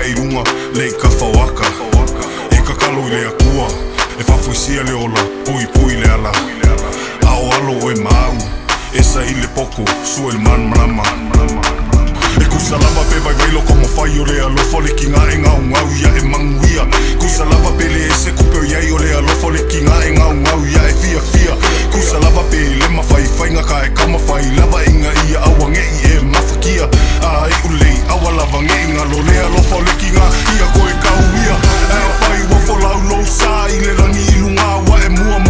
i runga, lei ka whawaka E ka kalo i lea kua E whawhuisia le ola, pui le ala Ao alo e mau E sa i le poko, sua il man marama E kusa lava pe vai vailo komo whai o lea lofo le ki ngā e ngau ngau ia e manguia Kusa lava pe le e se kupe o iai o lea lofo le ki ngā e ngau ngau ia e fia Kusa lava pe le mawhai whainga ka e kama whai lava inga ia awa ngei e mawhakia A e ulei awa lava ngei ngā lo lea lofo le ki ngā ia ko e kau ia E a whai wafo lau lo sa i le rangi i lunga wa e mua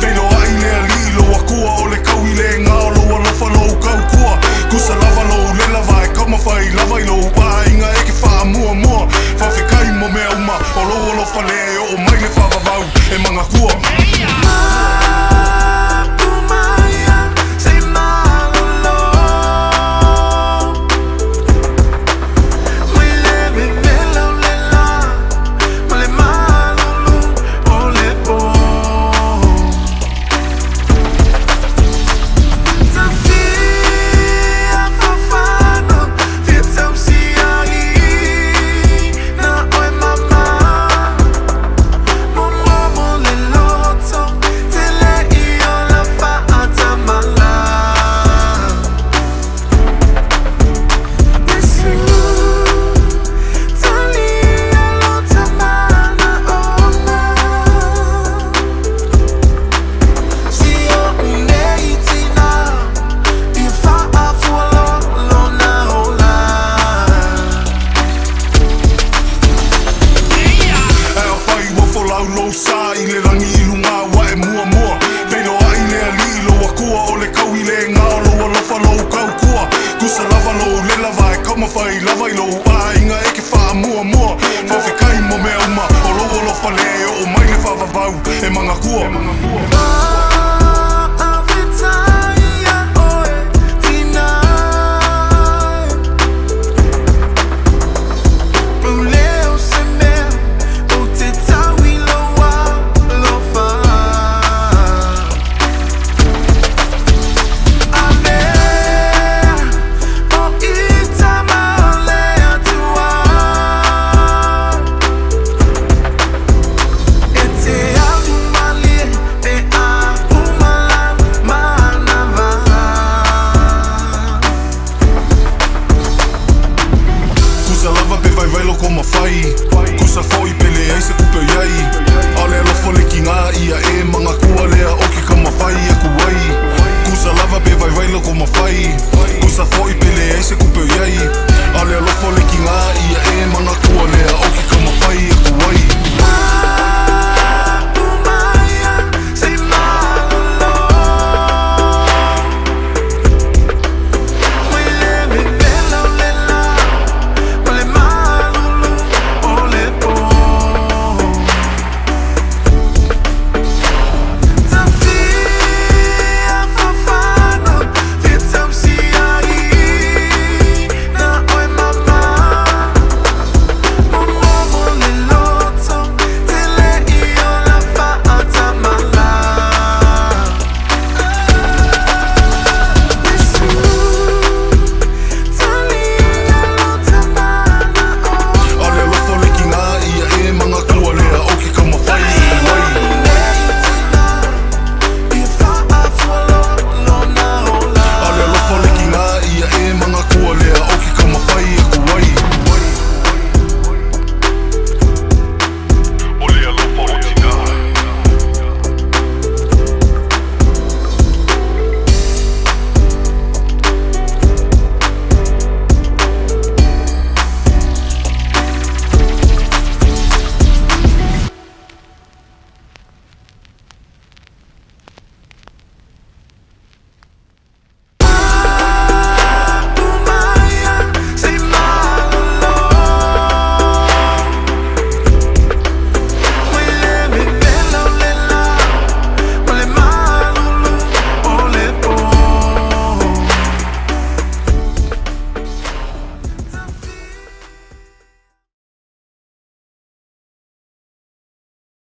Wheno a i lea li lo a kua o le kau i le ngā lo a lofa lo kau kua Kusa lava lo le lava e kama whai lava i lo pa inga e ke wha mua Whawhikai mo mea uma o lo lofa le o mai le whawawau e manga kua Lo sa i le rangi i lunga wa e mua Wheno a i lea li lo a kua o le kau i le ngā lo a lofa lo kau kua Kusa lava lo le lava e kama whai lava i lo a inga e ke wha mua Whawhikai mo mea uma o lo lofa le o mai le whawawau e manga kua Kusa fo i pele ai se kupe iai Ale alofo le ki ngā ia e manga kua lea o ki ka mawhai e kuai Kusa lava pe vai vailo ko mawhai Kusa fo i pele ai se kupe iai Ale alofo le ki ngā ia e